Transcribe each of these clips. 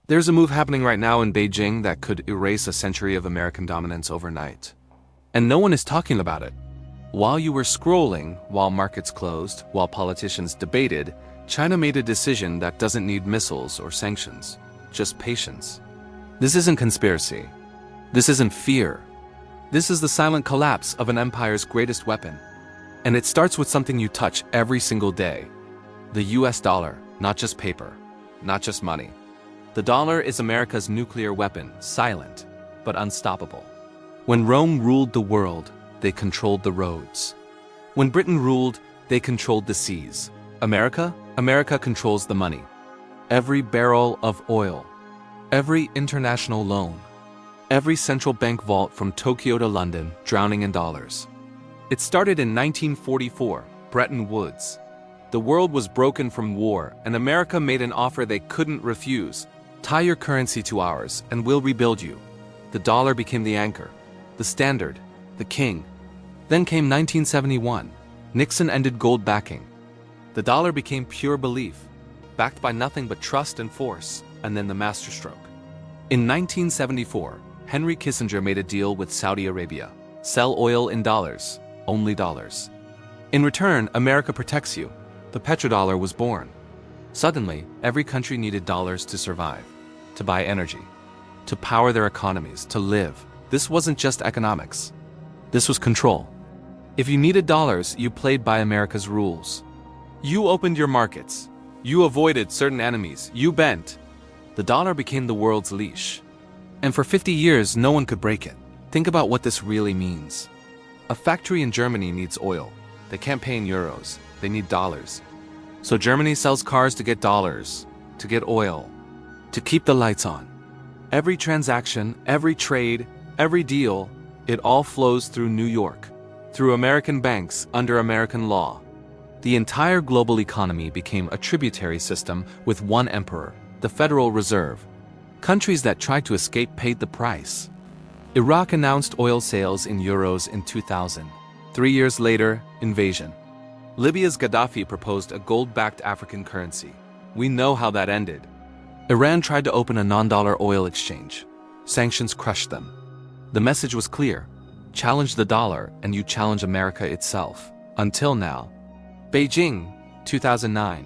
There's a move happening right now in Beijing that could erase a century of American dominance overnight. And no one is talking about it. While you were scrolling, while markets closed, while politicians debated, China made a decision that doesn't need missiles or sanctions, just patience. This isn't conspiracy. This isn't fear. This is the silent collapse of an empire's greatest weapon. And it starts with something you touch every single day. The US dollar, not just paper, not just money. The dollar is America's nuclear weapon, silent, but unstoppable. When Rome ruled the world, they controlled the roads. When Britain ruled, they controlled the seas. America controls the money. Every barrel of oil, every international loan, every central bank vault from Tokyo to London drowning in dollars. It started in 1944, Bretton Woods. The world was broken from war, and America made an offer they couldn't refuse. Tie your currency to ours, and we'll rebuild you. The dollar became the anchor, the standard, the king. Then came 1971. Nixon ended gold backing. The dollar became pure belief, backed by nothing but trust and force, and then the masterstroke. In 1974, Henry Kissinger made a deal with Saudi Arabia. Sell oil in dollars, only dollars. In return, America protects you. The petrodollar was born. Suddenly, every country needed dollars to survive, to buy energy, to power their economies, to live. This wasn't just economics. This was control. If you needed dollars, you played by America's rules. You opened your markets. You avoided certain enemies. You bent. The dollar became the world's leash. And for 50 years, no one could break it. Think about what this really means. A factory in Germany needs oil. They can't pay in euros. They need dollars. So Germany sells cars to get dollars, to get oil, to keep the lights on. Every transaction, every trade, every deal, it all flows through New York, through American banks under American law. The entire global economy became a tributary system with one emperor, the Federal Reserve. Countries that tried to escape paid the price. Iraq announced oil sales in euros in 2000. 3 years later, invasion. Libya's Gaddafi proposed a gold-backed African currency. We know how that ended. Iran tried to open a non-dollar oil exchange. Sanctions crushed them. The message was clear. Challenge the dollar and you challenge America itself. Until now. Beijing, 2009.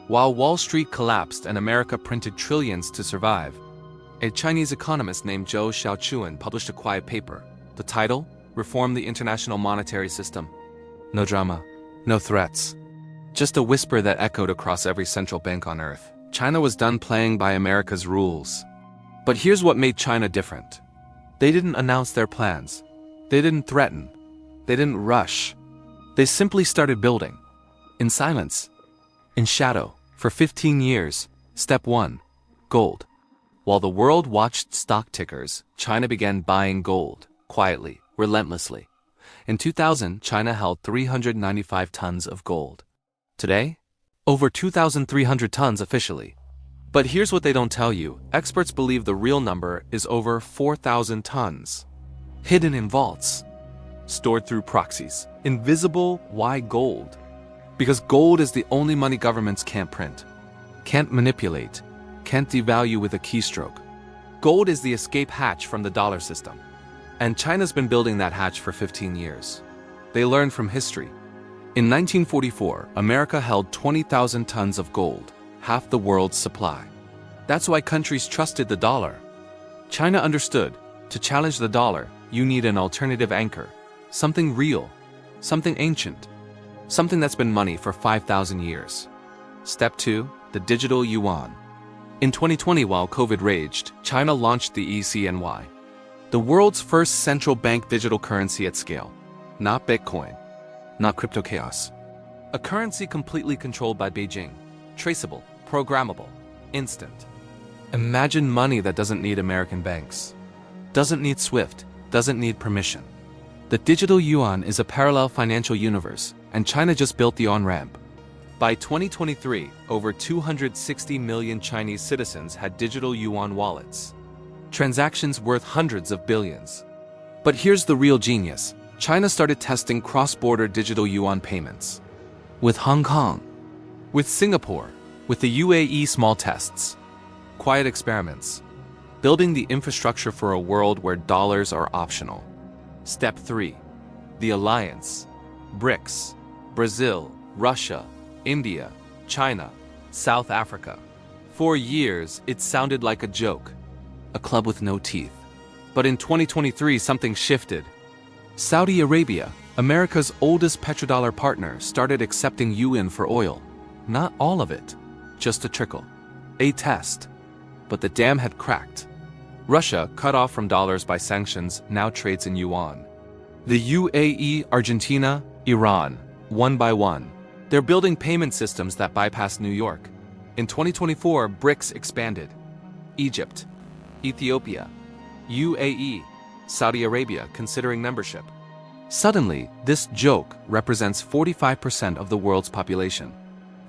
While Wall Street collapsed and America printed trillions to survive, a Chinese economist named Zhou Xiaochuan published a quiet paper. The title? Reform the International Monetary System. No drama. No threats. Just a whisper that echoed across every central bank on Earth. China was done playing by America's rules. But here's what made China different. They didn't announce their plans. They didn't threaten. They didn't rush. They simply started building. In silence. In shadow. For 15 years. Step 1. Gold. While the world watched stock tickers, China began buying gold. Quietly. Relentlessly. In 2000, China held 395 tons of gold. Today, over 2,300 tons officially. But here's what they don't tell you. Experts believe the real number is over 4,000 tons. Hidden in vaults. Stored through proxies. Invisible. Why gold? Because gold is the only money governments can't print, can't manipulate, can't devalue with a keystroke. Gold is the escape hatch from the dollar system. And China's been building that hatch for 15 years. They learned from history. In 1944, America held 20,000 tons of gold, half the world's supply. That's why countries trusted the dollar. China understood, to challenge the dollar, you need an alternative anchor. Something real, something ancient, something that's been money for 5,000 years. Step 2, the digital yuan. In 2020, while COVID raged, China launched the eCNY. The world's first central bank digital currency at scale. Not Bitcoin. Not crypto chaos. A currency completely controlled by Beijing. Traceable, programmable, instant. Imagine money that doesn't need American banks. Doesn't need SWIFT, doesn't need permission. The digital yuan is a parallel financial universe, and China just built the on-ramp. By 2023, over 260 million Chinese citizens had digital yuan wallets. Transactions worth hundreds of billions. But here's the real genius. China started testing cross-border digital yuan payments. With Hong Kong, with Singapore, with the UAE small tests. quiet experiments. Building the infrastructure for a world where dollars are optional. Step 3. The Alliance. BRICS. Brazil, Russia, India, China, South Africa. For years, it sounded like a joke. A club with no teeth. But in 2023, something shifted. Saudi Arabia, America's oldest petrodollar partner, started accepting yuan for oil. Not all of it, just a trickle. A test. But the dam had cracked. Russia, cut off from dollars by sanctions, now trades in yuan. The UAE, Argentina, Iran, one by one. They're building payment systems that bypass New York. In 2024, BRICS expanded. Egypt, Ethiopia, UAE, Saudi Arabia considering membership. Suddenly, this joke represents 45% of the world's population,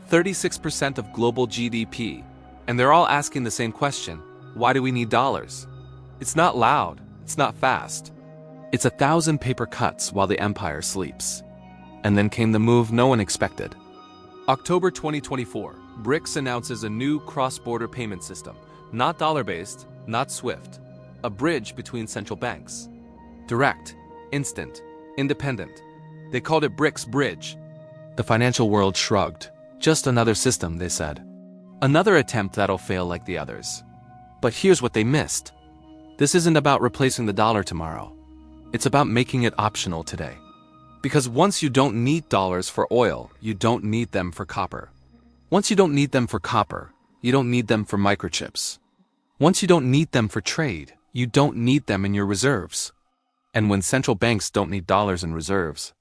36% of global GDP, and they're all asking the same question: why do we need dollars? It's not loud, it's not fast. It's 1,000 paper cuts while the empire sleeps. And then came the move no one expected. October 2024, BRICS announces a new cross-border payment system, not dollar-based, not SWIFT, a bridge between central banks. Direct, instant, independent. They called it BRICS Bridge. The financial world shrugged. Just another system, they said. Another attempt that'll fail like the others. But here's what they missed. This isn't about replacing the dollar tomorrow. It's about making it optional today. Because once you don't need dollars for oil, you don't need them for copper. Once you don't need them for copper, you don't need them for microchips. Once you don't need them for trade, you don't need them in your reserves. And when central banks don't need dollars in reserves,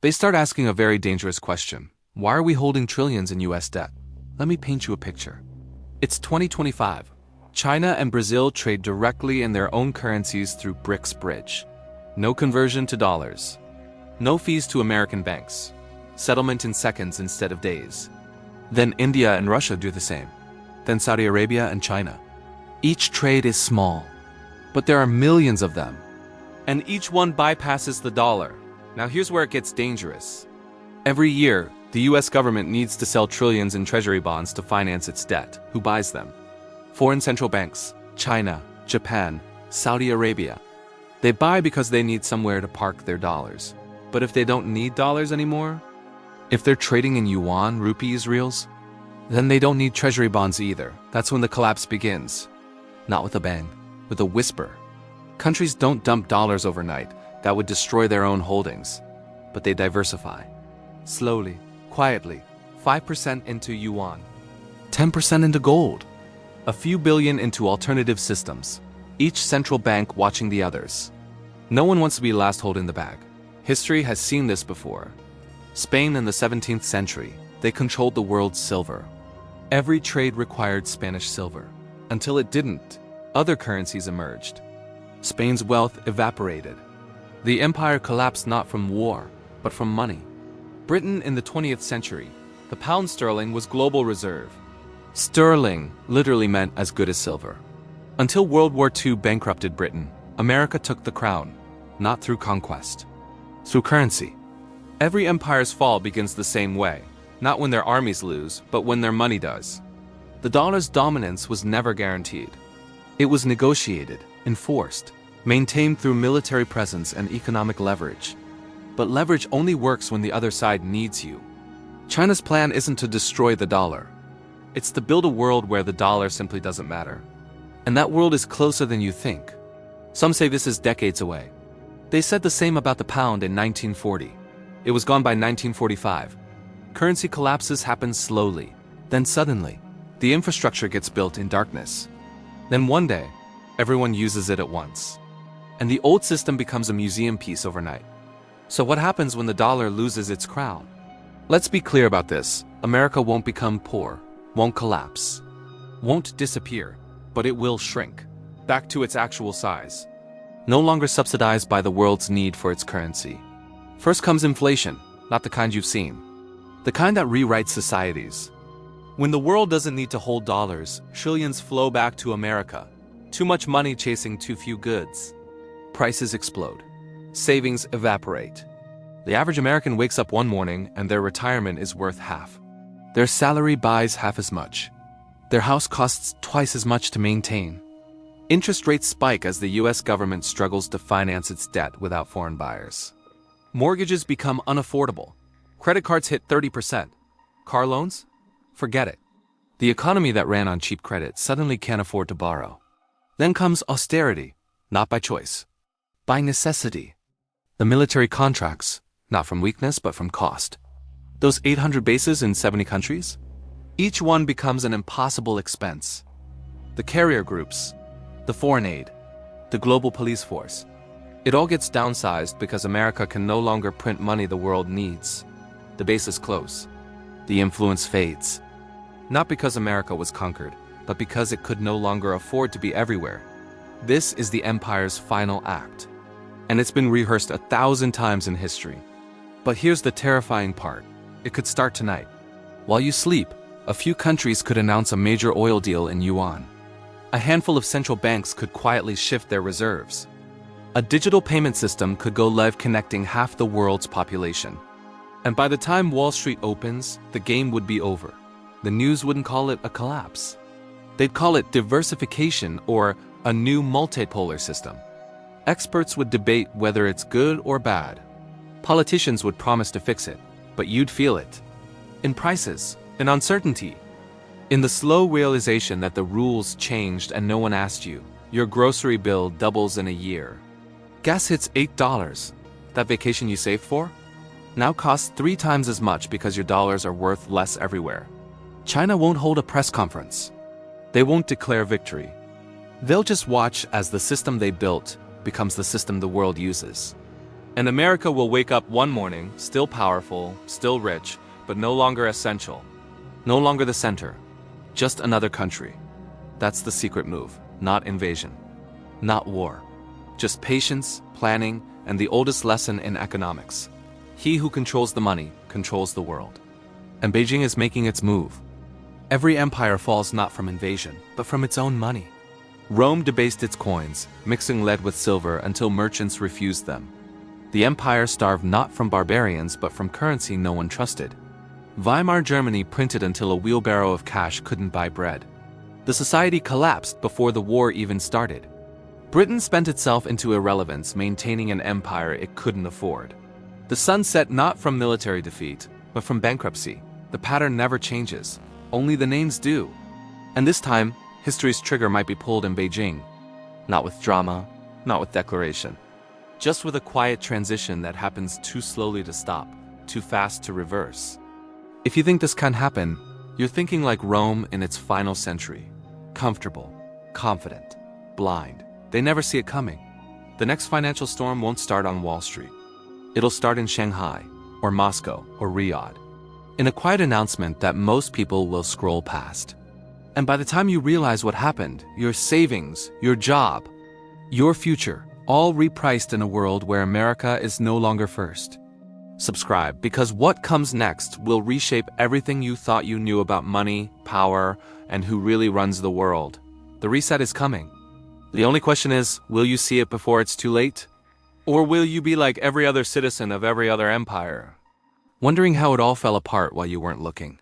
they start asking a very dangerous question. Why are we holding trillions in US debt? Let me paint you a picture. It's 2025. China and Brazil trade directly in their own currencies through BRICS Bridge. No conversion to dollars. No fees to American banks. Settlement in seconds instead of days. Then India and Russia do the same. Then Saudi Arabia and China. Each trade is small, but there are millions of them. And each one bypasses the dollar. Now here's where it gets dangerous. Every year, the US government needs to sell trillions in treasury bonds to finance its debt. Who buys them? Foreign central banks, China, Japan, Saudi Arabia. They buy because they need somewhere to park their dollars. But if they don't need dollars anymore, if they're trading in yuan, rupees, reals, then they don't need treasury bonds either. That's when the collapse begins. Not with a bang, with a whisper. Countries don't dump dollars overnight. That would destroy their own holdings. But they diversify. Slowly, quietly, 5% into yuan, 10% into gold, a few billion into alternative systems, each central bank watching the others. No one wants to be last holding the bag. History has seen this before. Spain in the 17th century, they controlled the world's silver. Every trade required Spanish silver. Until it didn't, other currencies emerged. Spain's wealth evaporated. The empire collapsed not from war, but from money. Britain in the 20th century, the pound sterling was global reserve. Sterling literally meant as good as silver. Until World War II bankrupted Britain, America took the crown, not through conquest, through currency. Every empire's fall begins the same way, not when their armies lose, but when their money does. The dollar's dominance was never guaranteed. It was negotiated, enforced, maintained through military presence and economic leverage. But leverage only works when the other side needs you. China's plan isn't to destroy the dollar. It's to build a world where the dollar simply doesn't matter. And that world is closer than you think. Some say this is decades away. They said the same about the pound in 1940. It was gone by 1945. Currency collapses happen slowly. Then suddenly, the infrastructure gets built in darkness. Then one day, everyone uses it at once. And the old system becomes a museum piece overnight. So what happens when the dollar loses its crown? Let's be clear about this. America won't become poor, won't collapse, won't disappear, but it will shrink, back to its actual size. No longer subsidized by the world's need for its currency. First comes inflation, not the kind you've seen. The kind that rewrites societies. When the world doesn't need to hold dollars, trillions flow back to America. Too much money chasing too few goods. Prices explode. Savings evaporate. The average American wakes up one morning and their retirement is worth half. Their salary buys half as much. Their house costs twice as much to maintain. Interest rates spike as the US government struggles to finance its debt without foreign buyers. Mortgages become unaffordable. Credit cards hit 30%. Car loans? Forget it. The economy that ran on cheap credit suddenly can't afford to borrow. Then comes austerity, not by choice, by necessity. The military contracts, not from weakness but from cost. Those 800 bases in 70 countries? Each one becomes an impossible expense. The carrier groups, the foreign aid, the global police force. It all gets downsized because America can no longer print money the world needs. The bases close. The influence fades. Not because America was conquered, but because it could no longer afford to be everywhere. This is the empire's final act. And it's been rehearsed 1,000 times in history. But here's the terrifying part. It could start tonight. While you sleep, a few countries could announce a major oil deal in yuan. A handful of central banks could quietly shift their reserves. A digital payment system could go live connecting half the world's population. And by the time Wall Street opens, the game would be over. The news wouldn't call it a collapse. They'd call it diversification or a new multipolar system. Experts would debate whether it's good or bad. Politicians would promise to fix it, but you'd feel it. In prices, in uncertainty, in the slow realization that the rules changed and no one asked you. Your grocery bill doubles in a year. Gas hits $8. That vacation you saved for now costs 3 times as much because your dollars are worth less everywhere. China won't hold a press conference. They won't declare victory. They'll just watch as the system they built becomes the system the world uses. And America will wake up one morning, still powerful, still rich, but no longer essential. No longer the center. Just another country. That's the secret move, not invasion. Not war. Just patience, planning, and the oldest lesson in economics. He who controls the money controls the world. And Beijing is making its move. Every empire falls not from invasion, but from its own money. Rome debased its coins, mixing lead with silver until merchants refused them. The empire starved not from barbarians, but from currency no one trusted. Weimar Germany printed until a wheelbarrow of cash couldn't buy bread. The society collapsed before the war even started. Britain spent itself into irrelevance, maintaining an empire it couldn't afford. The sun set not from military defeat, but from bankruptcy. The pattern never changes. Only the names do. And this time, history's trigger might be pulled in Beijing. Not with drama, not with declaration. Just with a quiet transition that happens too slowly to stop, too fast to reverse. If you think this can happen, you're thinking like Rome in its final century. Comfortable, confident, blind. They never see it coming. The next financial storm won't start on Wall Street. It'll start in Shanghai, or Moscow, or Riyadh. In a quiet announcement that most people will scroll past. And by the time you realize what happened, your savings, your job, your future, all repriced in a world where America is no longer first. Subscribe, because what comes next will reshape everything you thought you knew about money, power, and who really runs the world. The reset is coming. The only question is, will you see it before it's too late? Or will you be like every other citizen of every other empire, wondering how it all fell apart while you weren't looking?